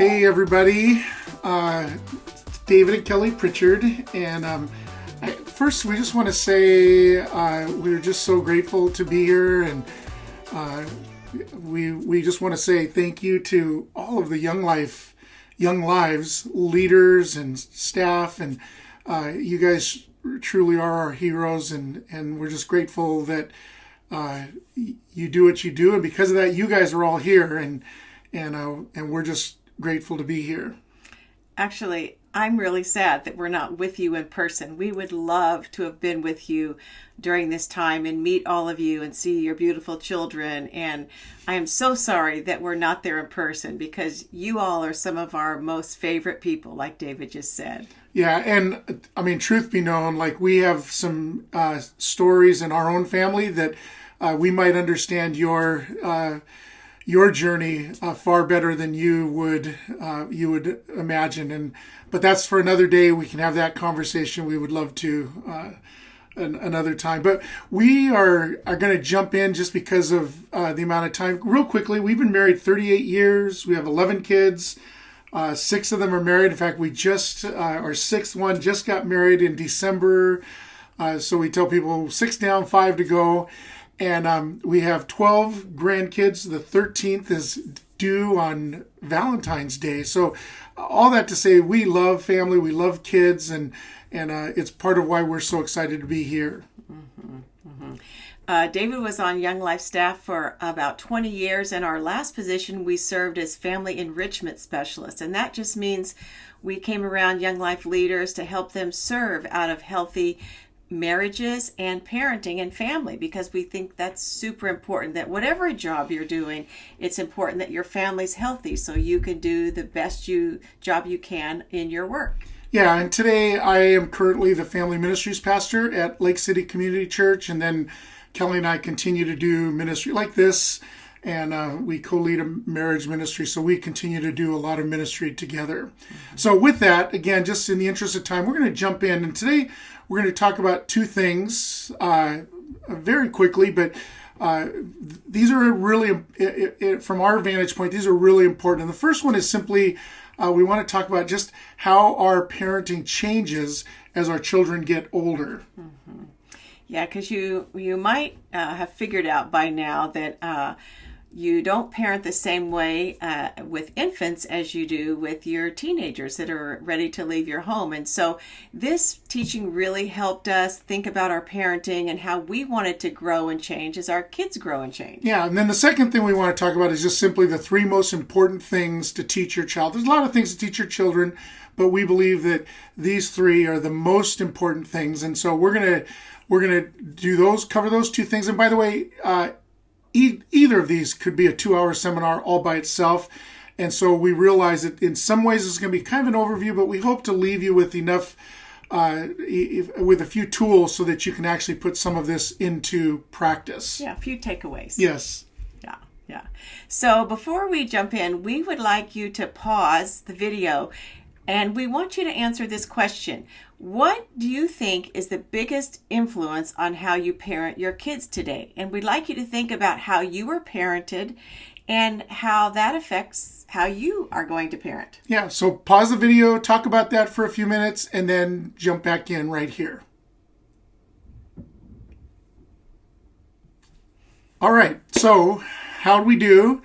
Hey everybody, it's David and Kelly Pritchard, and first we just want to say we're just so grateful to be here, and we just want to say thank you to all of the Young Lives leaders and staff, and you guys truly are our heroes, and we're just grateful that you do what you do, and because of that, you guys are all here, and we're just grateful to be here. Actually, I'm really sad that we're not with you in person. We would love to have been with you during this time and meet all of you and see your beautiful children. And I am so sorry that we're not there in person, because you all are some of our most favorite people, like David just said. Yeah, and I mean, truth be known, like we have some stories in our own family that we might understand your journey far better than you would imagine, but that's for another day. We can have that conversation. We would love to another time, but we are going to jump in just because of the amount of time. Real quickly, we've been married 38 years. We have 11 kids. 6 of them are married. In fact, we just our sixth one just got married in December. So we tell people 6 down, 5 to go. And we have 12 grandkids. The 13th is due on Valentine's Day. So all that to say, we love family, we love kids, and it's part of why we're so excited to be here. David was on Young Life staff for about 20 years. In our last position, we served as family enrichment specialists. And that just means we came around Young Life leaders to help them serve out of healthy marriages and parenting and family, because we think that's super important, that whatever job you're doing, it's important that your family's healthy so you can do the best job you can in your work. Yeah, and today I am currently the family ministries pastor at Lake City Community Church, and then Kelly and I continue to do ministry like this, and we co-lead a marriage ministry, so we continue to do a lot of ministry together. Mm-hmm. So with that, again, just in the interest of time, we're going to jump in, and today we're going to talk about 2 things very quickly, but these are really, from our vantage point, these are really important. And the first one is simply, we want to talk about just how our parenting changes as our children get older. Mm-hmm. Yeah, because you might have figured out by now that you don't parent the same way with infants as you do with your teenagers that are ready to leave your home. And so this teaching really helped us think about our parenting and how we wanted to grow and change as our kids grow and change. Yeah, and then the second thing we want to talk about is just simply the 3 most important things to teach your child. There's a lot of things to teach your children, but we believe that these 3 are the most important things. And so we're gonna do those, cover those 2 things. And by the way, either of these could be a 2-hour seminar all by itself. And so we realize that in some ways it's going to be kind of an overview, but we hope to leave you with enough, with a few tools so that you can actually put some of this into practice. Yeah, a few takeaways. Yes. Yeah. So before we jump in, we would like you to pause the video, and we want you to answer this question. What do you think is the biggest influence on how you parent your kids today? And we'd like you to think about how you were parented and how that affects how you are going to parent. Yeah, so pause the video, talk about that for a few minutes, and then jump back in right here. All right, so how'd we do?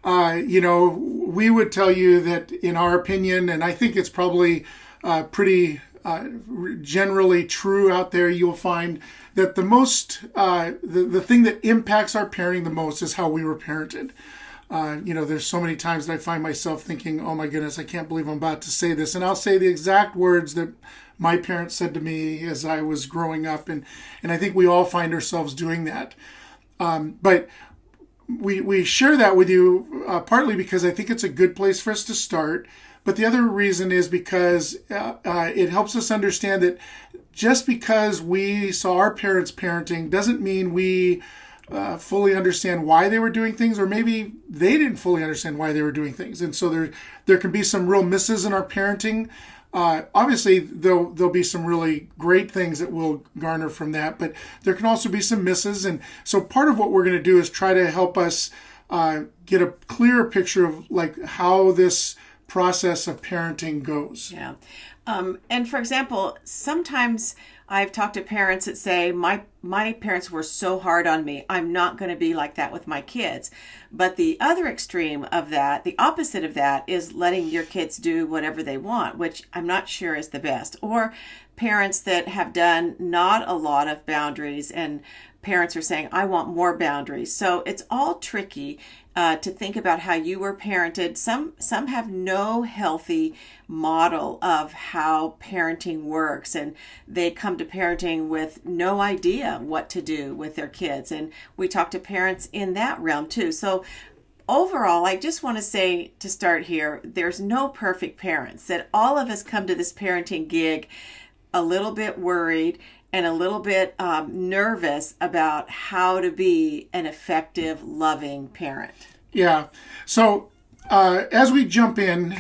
We would tell you that in our opinion, and I think it's probably pretty generally true out there, you'll find that the thing that impacts our parenting the most is how we were parented. There's so many times that I find myself thinking, oh my goodness, I can't believe I'm about to say this. And I'll say the exact words that my parents said to me as I was growing up. And I think we all find ourselves doing that. But we share that with you partly because I think it's a good place for us to start. But the other reason is because it helps us understand that just because we saw our parents parenting doesn't mean we fully understand why they were doing things, or maybe they didn't fully understand why they were doing things. And so there can be some real misses in our parenting. Obviously, there'll be some really great things that we'll garner from that, but there can also be some misses. And so part of what we're going to do is try to help us get a clearer picture of like how this process of parenting goes. Yeah. And for example, sometimes I've talked to parents that say, my parents were so hard on me. I'm not going to be like that with my kids. But the other extreme of that, the opposite of that, is letting your kids do whatever they want, which I'm not sure is the best. Or parents that have done not a lot of boundaries, and parents are saying, I want more boundaries. So it's all tricky to think about how you were parented. Some have no healthy model of how parenting works, and they come to parenting with no idea what to do with their kids. And we talk to parents in that realm too. So overall, I just want to say, to start here, there's no perfect parents. That all of us come to this parenting gig a little bit worried and a little bit nervous about how to be an effective, loving parent. Yeah. So as we jump in,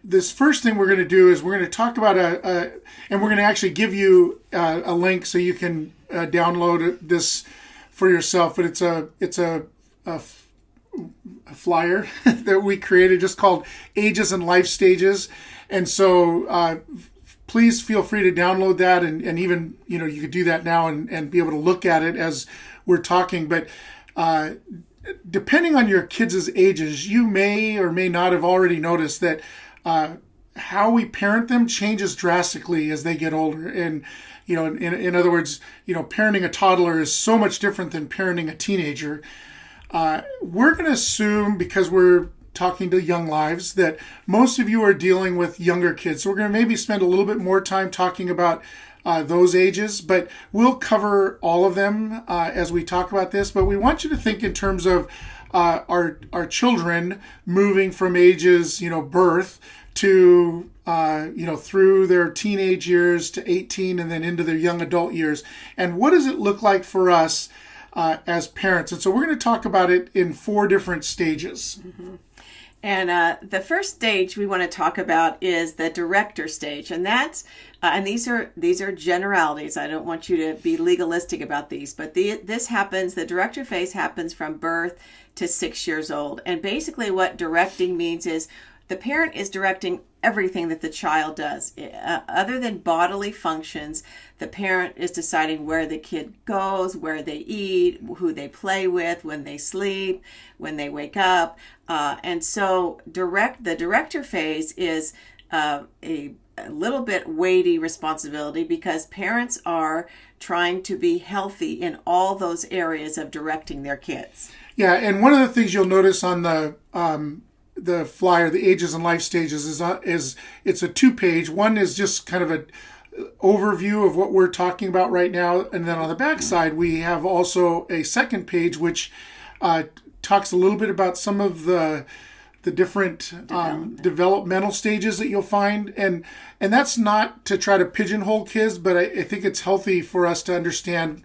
this first thing we're going to do is we're going to talk about and we're going to actually give you a link so you can download this for yourself. But it's a flyer that we created just called Ages and Life Stages. And so please feel free to download that, and even, you could do that now and be able to look at it as we're talking. But depending on your kids' ages, you may or may not have already noticed that how we parent them changes drastically as they get older. And, in other words, parenting a toddler is so much different than parenting a teenager. We're going to assume, because we're talking to Young Lives, that most of you are dealing with younger kids. So we're going to maybe spend a little bit more time talking about those ages, but we'll cover all of them as we talk about this. But we want you to think in terms of our children moving from ages, birth to, through their teenage years to 18 and then into their young adult years. And what does it look like for us as parents? And so we're going to talk about it in 4 different stages. Mm-hmm. And the first stage we want to talk about is the director stage, and that's and these are generalities. I don't want you to be legalistic about these, but this happens. The director phase happens from birth to 6 years old, and basically what directing means is the parent is directing everything that the child does. Other than bodily functions, the parent is deciding where the kid goes, where they eat, who they play with, when they sleep, when they wake up. And so the director phase is a little bit weighty responsibility, because parents are trying to be healthy in all those areas of directing their kids. Yeah, and one of the things you'll notice on the flyer, the Ages and Life Stages, is it's a 2-page. One is just kind of an overview of what we're talking about right now, and then on the back side we have also a second page which talks a little bit about some of the different developmental stages that you'll find, and that's not to try to pigeonhole kids, but I think it's healthy for us to understand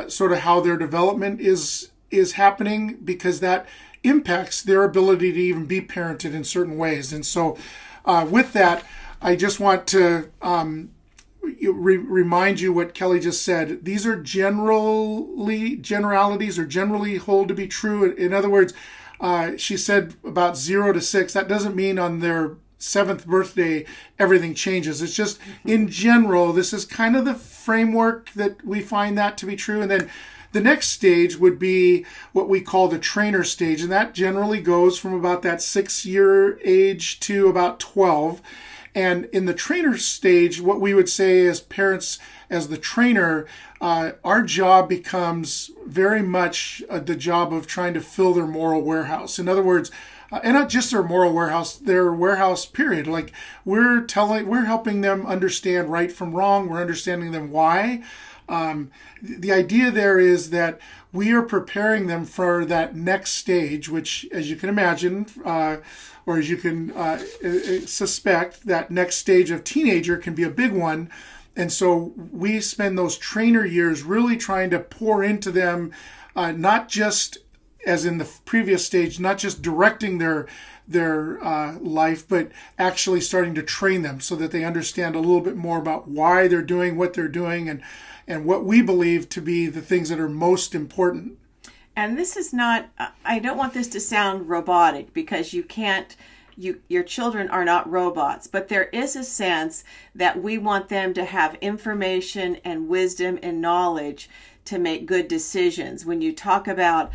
sort of how their development is happening, because that impacts their ability to even be parented in certain ways. And so with that, I just want to remind you what Kelly just said. These are generalities, or generally hold to be true. In other words, she said about 0 to 6. That doesn't mean on their 7th birthday everything changes. It's just in general, this is kind of the framework that we find that to be true. And then the next stage would be what we call the trainer stage, and that generally goes from about that 6-year age to about 12. And in the trainer stage, what we would say as parents, as the trainer, our job becomes very much the job of trying to fill their moral warehouse. In other words, and not just their moral warehouse, their warehouse period. Like we're helping them understand right from wrong. We're understanding them why. The idea there is that we are preparing them for that next stage, which, as you can imagine, or as you can suspect, that next stage of teenager can be a big one. And so we spend those trainer years really trying to pour into them, not just as in the previous stage, not just directing their life, but actually starting to train them so that they understand a little bit more about why they're doing what they're doing, and what we believe to be the things that are most important. And this is not, I don't want this to sound robotic, because you can't your children are not robots, but there is a sense that we want them to have information and wisdom and knowledge to make good decisions. When you talk about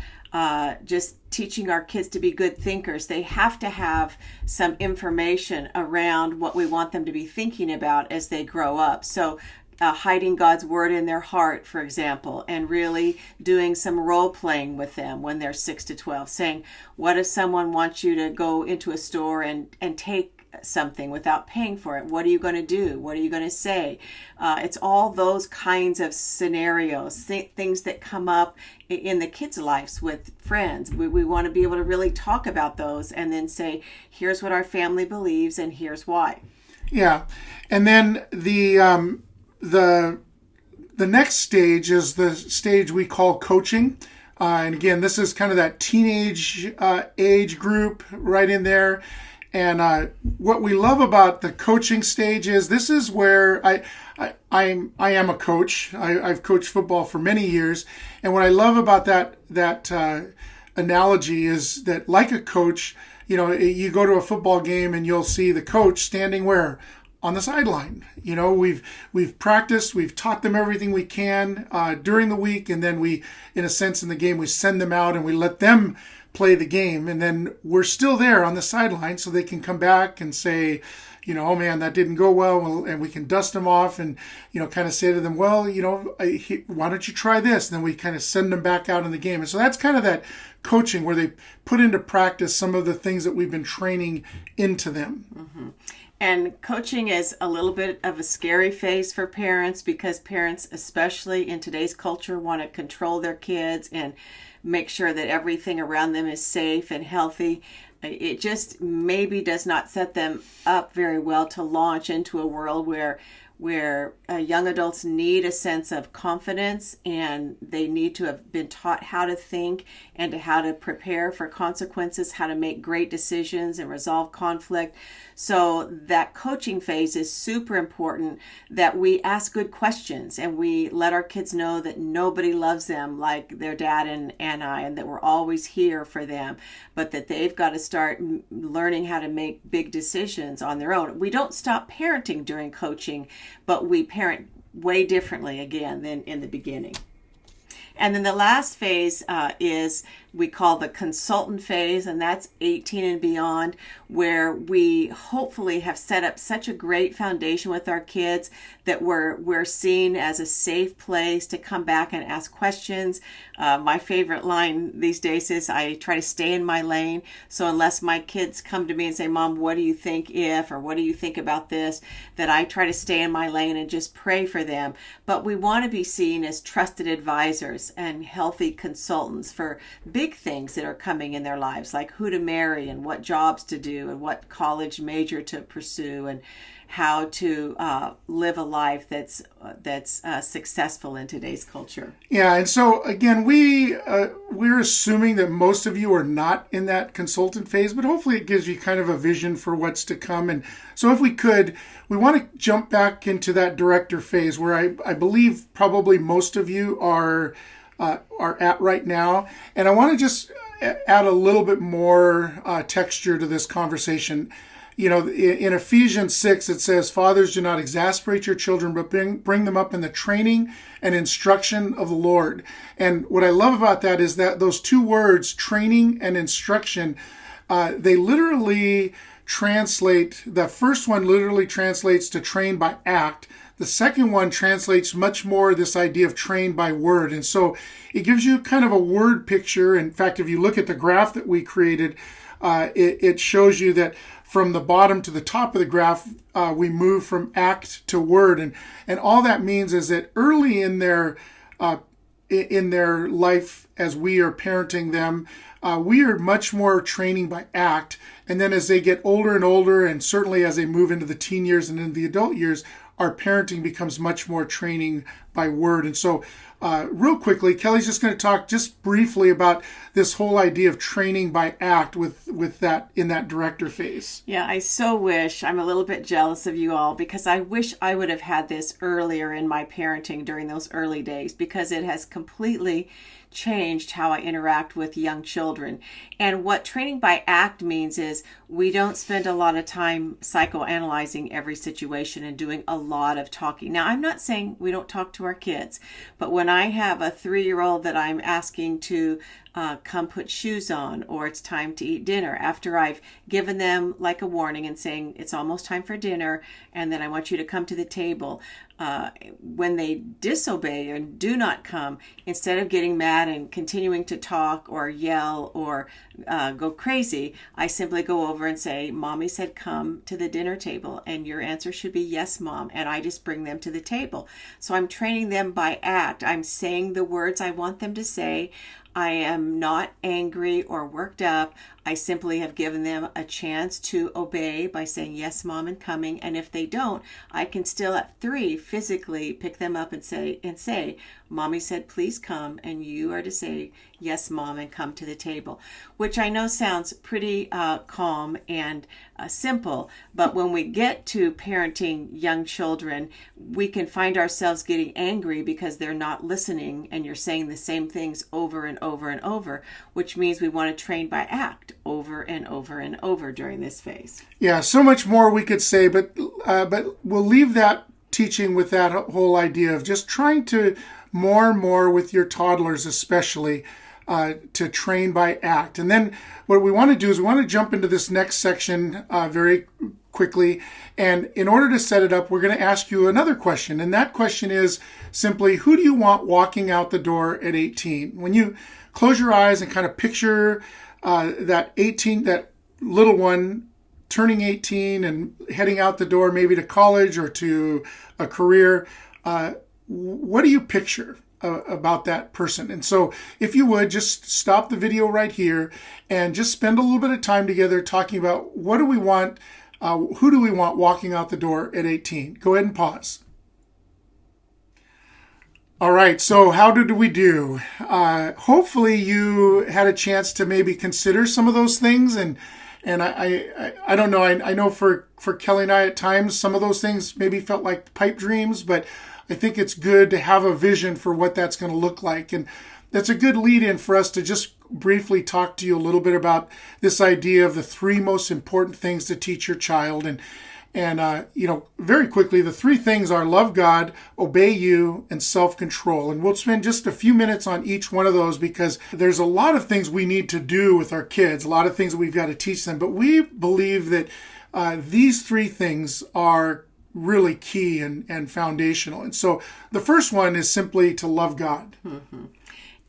just teaching our kids to be good thinkers, they have to have some information around what we want them to be thinking about as they grow up. So hiding God's word in their heart, for example, and really doing some role playing with them when they're 6 to 12, saying, what if someone wants you to go into a store and take something without paying for it? What are you going to do? What are you going to say? It's all those kinds of scenarios, things that come up in the kids' lives with friends. We want to be able to really talk about those and then say, here's what our family believes and here's why. Yeah. And then the next stage is the stage we call coaching. And again, this is kind of that teenage age group right in there. And what we love about the coaching stage is this is where I am a coach. I've coached football for many years. And what I love about that analogy is that, like a coach, you go to a football game and you'll see the coach standing where? On the sideline. We've practiced, we've taught them everything we can during the week, and then we, in a sense, in the game, we send them out and we let them play the game, and then we're still there on the sideline so they can come back and say, oh man, that didn't go well, and we can dust them off and, kind of say to them, well, why don't you try this? And then we kind of send them back out in the game. And so that's kind of that coaching where they put into practice some of the things that we've been training into them. Mm-hmm. And coaching is a little bit of a scary phase for parents, because parents, especially in today's culture, want to control their kids and make sure that everything around them is safe and healthy. It just maybe does not set them up very well to launch into a world where young adults need a sense of confidence, and they need to have been taught how to think and how to prepare for consequences, how to make great decisions and resolve conflict. So that coaching phase is super important, that we ask good questions and we let our kids know that nobody loves them like their dad and I, and that we're always here for them, but that they've got to start learning how to make big decisions on their own. We don't stop parenting during coaching, but we parent way differently again than in the beginning. And then the last phase is we call the consultant phase, and that's 18 and beyond, where we hopefully have set up such a great foundation with our kids that we're seen as a safe place to come back and ask questions. My favorite line these days is, I try to stay in my lane. So unless my kids come to me and say, Mom, what do you think if, or what do you think about this, that I try to stay in my lane and just pray for them. But we want to be seen as trusted advisors and healthy consultants for big things that are coming in their lives, like who to marry and what jobs to do and what college major to pursue and how to live a life that's successful in today's culture. Yeah, and so again, we're assuming that most of you are not in that consultant phase, but hopefully it gives you kind of a vision for what's to come. And so if we want to jump back into that director phase where I believe probably most of you are at right now. And I want to just add a little bit more texture to this conversation. In Ephesians 6, it says, Fathers, do not exasperate your children, but bring them up in the training and instruction of the Lord. And what I love about that is that those two words, training and instruction, they literally translate, the first one literally translates to train by act. The second one translates much more this idea of train by word. And so it gives you kind of a word picture. In fact, if you look at the graph that we created, it shows you that from the bottom to the top of the graph, we move from act to word. And all that means is that early in their life, as we are parenting them, we are much more training by act. And then as they get older and older, and certainly as they move into the teen years and into the adult years, our parenting becomes much more training by word. And so real quickly, Kelly's just going to talk just briefly about this whole idea of training by act with that in that director phase. Yeah, I so wish, I'm a little bit jealous of you all, because I wish I would have had this earlier in my parenting during those early days, because it has completely changed how I interact with young children. And what training by act means is we don't spend a lot of time psychoanalyzing every situation and doing a lot of talking. Now, I'm not saying we don't talk to our kids, but when I have a 3-year-old that I'm asking to come put shoes on, or it's time to eat dinner, after I've given them like a warning and saying it's almost time for dinner, and then I want you to come to the table. When they disobey and do not come, instead of getting mad and continuing to talk or yell or go crazy, I simply go over and say, Mommy said come to the dinner table, and your answer should be yes, Mom, and I just bring them to the table. So I'm training them by act. I'm saying the words I want them to say. I am not angry or worked up. I simply have given them a chance to obey by saying, yes, Mom, and coming. And if they don't, I can still at 3 physically pick them up and say, Mommy said, please come. And you are to say, yes, Mom, and come to the table, which I know sounds pretty calm and simple. But when we get to parenting young children, we can find ourselves getting angry because they're not listening and you're saying the same things over and over and over, which means we want to train by act over and over and over during this phase. Yeah, so much more we could say, but we'll leave that teaching with that whole idea of just trying to more and more with your toddlers especially to train by act. And then what we want to do is we want to jump into this next section very quickly. And in order to set it up, we're going to ask you another question. And that question is simply, who do you want walking out the door at 18? When you close your eyes and kind of picture that little one turning 18 and heading out the door, maybe to college or to a career, what do you picture about that person? And so if you would, just stop the video right here and just spend a little bit of time together talking about what do we want, who do we want walking out the door at 18? Go ahead and pause. All right, so how did we do? Hopefully you had a chance to maybe consider some of those things, and I don't know, I know for Kelly and I at times some of those things maybe felt like pipe dreams, but I think it's good to have a vision for what that's going to look like. And that's a good lead in for us to just briefly talk to you a little bit about this idea of the 3 most important things to teach your child. And very quickly, the 3 things are love God, obey you, and self-control. And we'll spend just a few minutes on each one of those because there's a lot of things we need to do with our kids, a lot of things that we've got to teach them. But we believe that these 3 things are really key and foundational. And so the first one is simply to love God. Mm-hmm.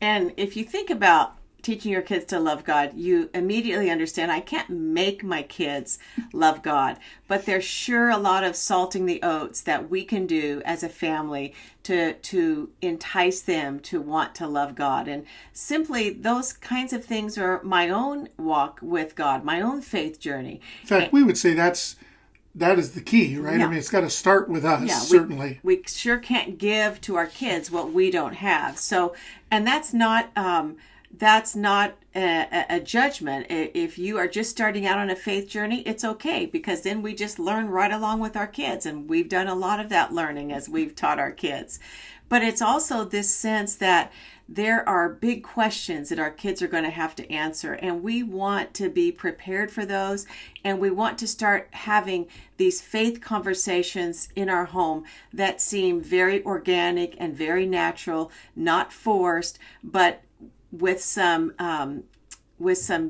And if you think about teaching your kids to love God, you immediately understand I can't make my kids love God, but there's sure a lot of salting the oats that we can do as a family to entice them to want to love God. And simply those kinds of things are my own walk with God, my own faith journey. In fact, we would say that is the key, right? Yeah. I mean, it's got to start with us, certainly. We sure can't give to our kids what we don't have. So, and that's not a judgment. If you are just starting out on a faith journey, it's okay, because then we just learn right along with our kids. And we've done a lot of that learning as we've taught our kids. But it's also this sense that there are big questions that our kids are going to have to answer, and we want to be prepared for those, and we want to start having these faith conversations in our home that seem very organic and very natural, not forced, but with some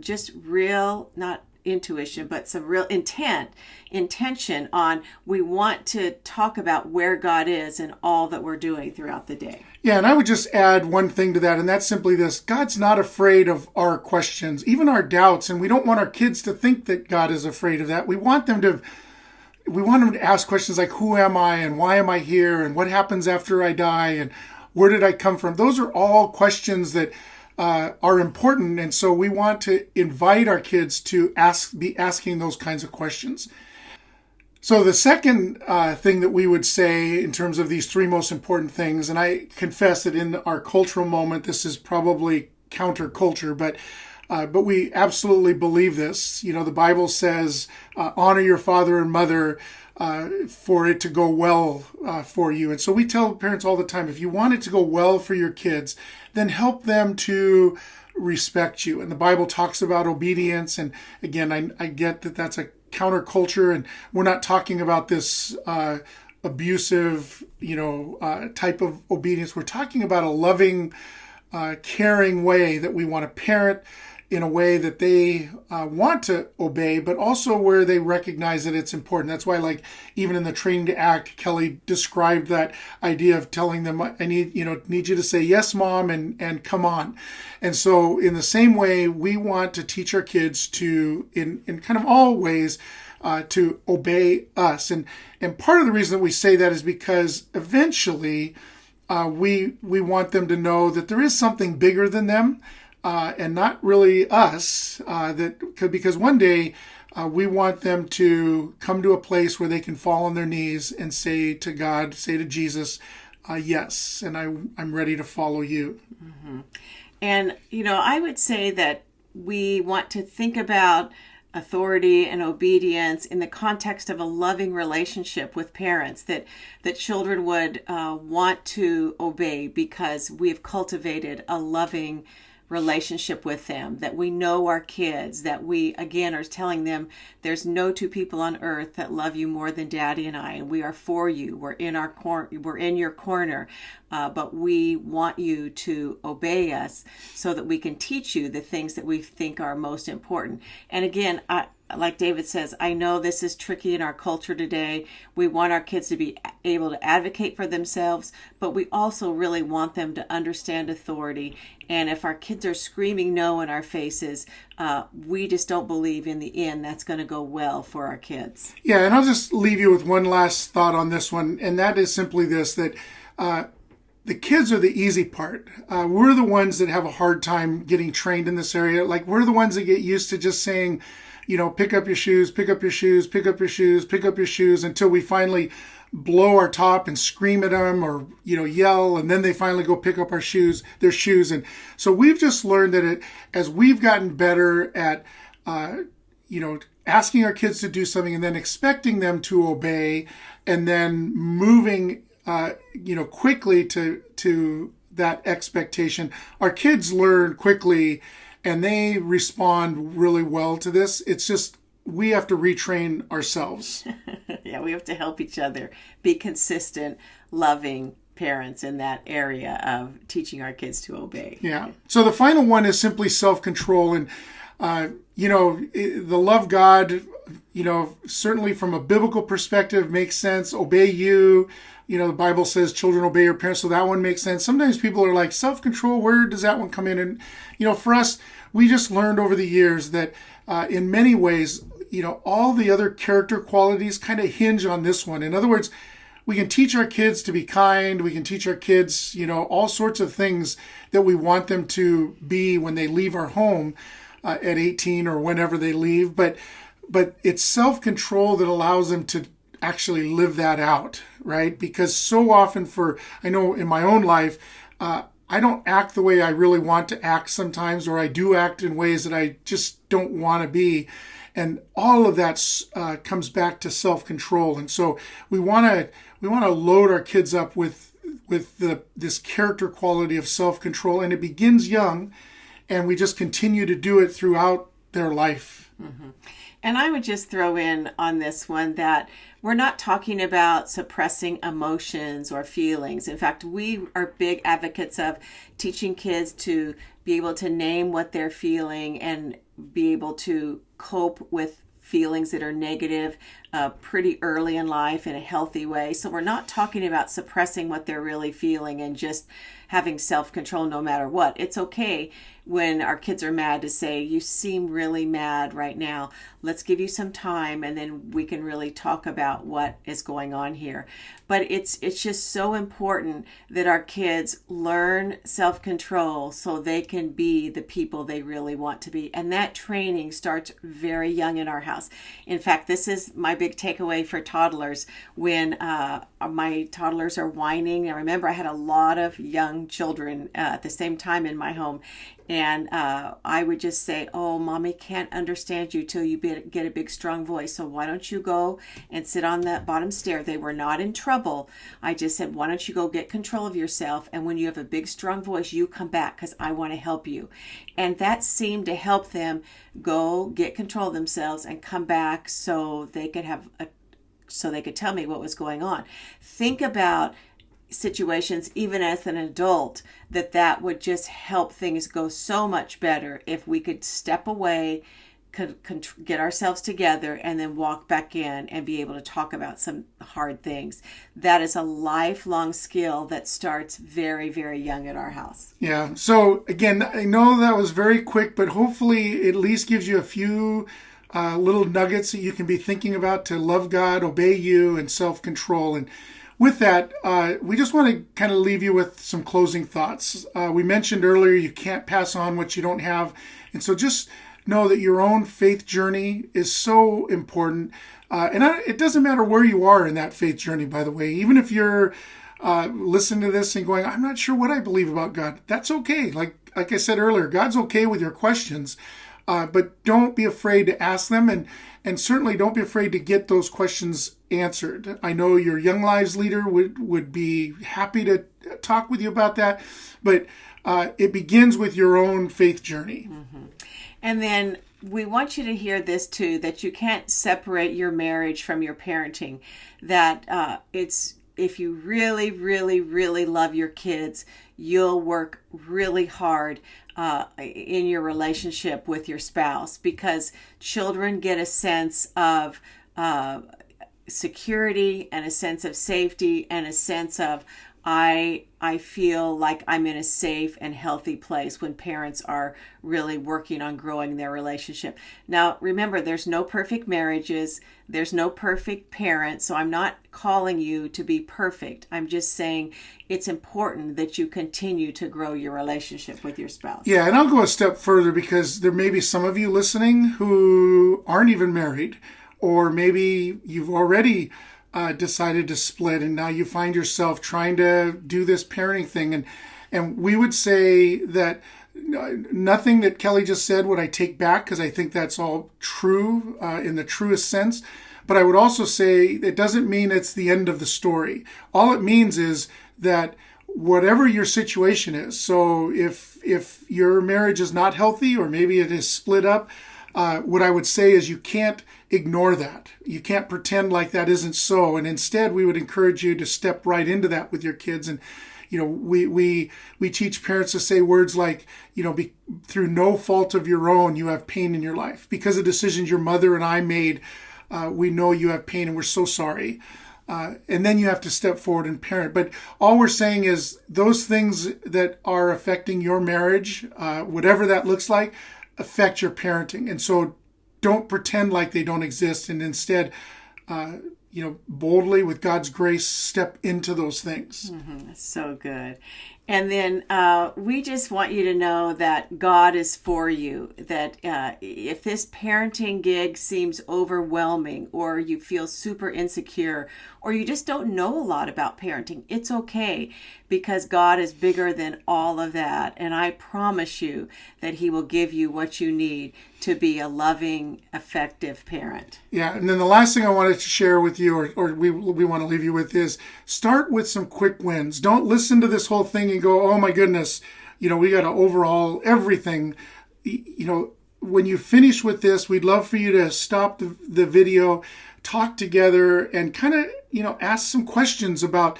just real, not intuition, but some real intention on, we want to talk about where God is in all that we're doing throughout the day. Yeah, and I would just add one thing to that, and that's simply this. God's not afraid of our questions, even our doubts, and we don't want our kids to think that God is afraid of that. We want them to ask questions like, who am I, and why am I here, and what happens after I die, and where did I come from? Those are all questions that are important, and so we want to invite our kids to be asking those kinds of questions. So the second thing that we would say in terms of these 3 most important things, and I confess that in our cultural moment, this is probably counterculture, but But we absolutely believe this. You know, the Bible says, honor your father and mother for it to go well for you. And so we tell parents all the time, if you want it to go well for your kids, then help them to respect you. And the Bible talks about obedience. And again, I get that that's a counterculture, and we're not talking about this abusive, type of obedience. We're talking about a loving, caring way that we want to parent in a way that they want to obey, but also where they recognize that it's important. That's why, like, even in the Training to Act, Kelly described that idea of telling them, I need you to say yes, mom, and come on. And so in the same way, we want to teach our kids to, in kind of all ways, to obey us. And part of the reason that we say that is because eventually we want them to know that there is something bigger than them, and not really us, because one day we want them to come to a place where they can fall on their knees and say to God, say to Jesus, yes, and I'm ready to follow you. Mm-hmm. And, I would say that we want to think about authority and obedience in the context of a loving relationship with parents, that children would want to obey because we've cultivated a loving relationship with them, that we know our kids, that we, again, are telling them there's no two people on earth that love you more than Daddy and I, and we are for you. We're in your corner, but we want you to obey us so that we can teach you the things that we think are most important. And again, like David says, I know this is tricky in our culture today. We want our kids to be able to advocate for themselves, but we also really want them to understand authority. And if our kids are screaming no in our faces, we just don't believe in the end that's going to go well for our kids. Yeah, and I'll just leave you with one last thought on this one, and that is simply this, that the kids are the easy part. We're the ones that have a hard time getting trained in this area. Like, we're the ones that get used to just saying, pick up your shoes, pick up your shoes, pick up your shoes, pick up your shoes, until we finally blow our top and scream at them, or, yell, and then they finally go pick up their shoes. And so we've just learned that as we've gotten better at, asking our kids to do something and then expecting them to obey, and then moving, quickly to that expectation, our kids learn quickly and they respond really well to this. It's just, we have to retrain ourselves. Yeah, we have to help each other be consistent, loving parents in that area of teaching our kids to obey. Yeah. So the final one is simply self-control. And, the love God, certainly from a biblical perspective makes sense. Obey you. The Bible says children obey your parents, so that one makes sense. Sometimes people are like, self-control, where does that one come in? And, for us, we just learned over the years that in many ways, all the other character qualities kind of hinge on this one. In other words, we can teach our kids to be kind. We can teach our kids, all sorts of things that we want them to be when they leave our home at 18 or whenever they leave. But it's self-control that allows them to actually live that out, right? Because so often I know in my own life, I don't act the way I really want to act sometimes, or I do act in ways that I just don't want to be. And all of that comes back to self-control. And so we want to load our kids up with this character quality of self-control, and it begins young, and we just continue to do it throughout their life. Mm-hmm. And I would just throw in on this one that we're not talking about suppressing emotions or feelings. In fact, we are big advocates of teaching kids to be able to name what they're feeling and be able to cope with feelings that are negative pretty early in life in a healthy way. So we're not talking about suppressing what they're really feeling and just having self-control no matter what. It's okay when our kids are mad to say, you seem really mad right now. Let's give you some time, and then we can really talk about what is going on here. But it's just so important that our kids learn self-control so they can be the people they really want to be. And that training starts very young in our house. In fact, this is my big takeaway for toddlers. When my toddlers are whining, I remember I had a lot of young children at the same time in my home. And I would just say, oh, mommy can't understand you till you get a big, strong voice. So why don't you go and sit on that bottom stair? They were not in trouble. I just said, why don't you go get control of yourself? And when you have a big, strong voice, you come back because I want to help you. And that seemed to help them go get control of themselves and come back so they could tell me what was going on. Think about situations, even as an adult, that would just help things go so much better if we could step away, could get ourselves together, and then walk back in and be able to talk about some hard things. That is a lifelong skill that starts very, very young at our house. Yeah. So again, I know that was very quick, but hopefully it at least gives you a few little nuggets that you can be thinking about to love God, obey you, and self-control. And with that, we just want to kind of leave you with some closing thoughts. We mentioned earlier you can't pass on what you don't have. And so just know that your own faith journey is so important. It doesn't matter where you are in that faith journey, by the way. Even if you're listening to this and going, I'm not sure what I believe about God, that's okay. Like I said earlier, God's okay with your questions. But don't be afraid to ask them, and certainly don't be afraid to get those questions answered. I know your Young Lives leader would be happy to talk with you about that, but it begins with your own faith journey. Mm-hmm. And then we want you to hear this too, that you can't separate your marriage from your parenting, that if you really, really, really love your kids, you'll work really hard in your relationship with your spouse, because children get a sense of security and a sense of safety and a sense of I feel like I'm in a safe and healthy place when parents are really working on growing their relationship. Now, remember, there's no perfect marriages. There's no perfect parent. So I'm not calling you to be perfect. I'm just saying it's important that you continue to grow your relationship with your spouse. Yeah, and I'll go a step further, because there may be some of you listening who aren't even married, or maybe you've already decided to split, and now you find yourself trying to do this parenting thing. And we would say that nothing that Kelly just said would I take back, because I think that's all true in the truest sense. But I would also say it doesn't mean it's the end of the story. All it means is that whatever your situation is, so if your marriage is not healthy, or maybe it is split up, what I would say is you can't ignore that. You can't pretend like that isn't so. And instead, we would encourage you to step right into that with your kids. And, we teach parents to say words like, through no fault of your own, you have pain in your life. Because of decisions your mother and I made, we know you have pain and we're so sorry. And then you have to step forward and parent. But all we're saying is those things that are affecting your marriage, whatever that looks like, affect your parenting. And so don't pretend like they don't exist, and instead, boldly, with God's grace, step into those things. Mm-hmm. So good. And then we just want you to know that God is for you, that if this parenting gig seems overwhelming, or you feel super insecure, or you just don't know a lot about parenting, it's okay, because God is bigger than all of that. And I promise you that He will give you what you need to be a loving, effective parent. Yeah, and then the last thing I wanted to share with you, or we want to leave you with, is start with some quick wins. Don't listen to this whole thing and go, oh my goodness, we got to overhaul everything. When you finish with this, we'd love for you to stop the video, talk together, and kind of, ask some questions about,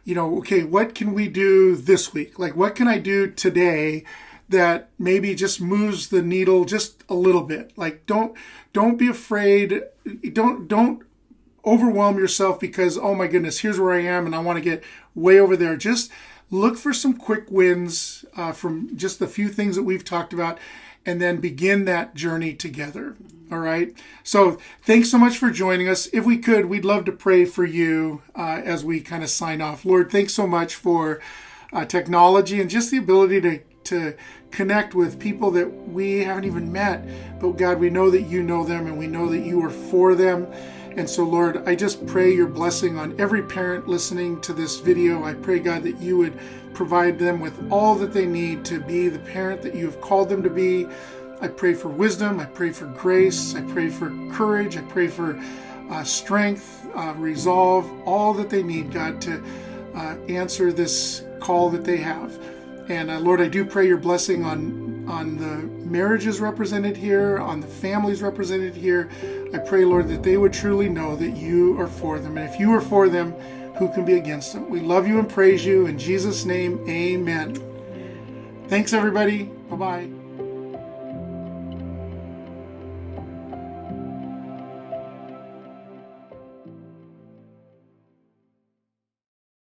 okay, what can we do this week? Like, what can I do today that maybe just moves the needle just a little bit? Like, don't be afraid. Don't overwhelm yourself because, oh my goodness, here's where I am and I want to get way over there. Just look for some quick wins from just the few things that we've talked about, and then begin that journey together. All right. So thanks so much for joining us. If we could, we'd love to pray for you as we kind of sign off. Lord, thanks so much for technology and just the ability to connect with people that we haven't even met. But God, we know that you know them, and we know that you are for them. And so, Lord, I just pray your blessing on every parent listening to this video. I pray, God, that you would provide them with all that they need to be the parent that you have called them to be. I pray for wisdom. I pray for grace. I pray for courage. I pray for strength, resolve, all that they need, God, to answer this call that they have. And Lord, I do pray your blessing on the marriages represented here, on the families represented here. I pray, Lord, that they would truly know that you are for them. And if you are for them, who can be against them? We love you and praise you. In Jesus' name, amen. Thanks, everybody. Bye-bye.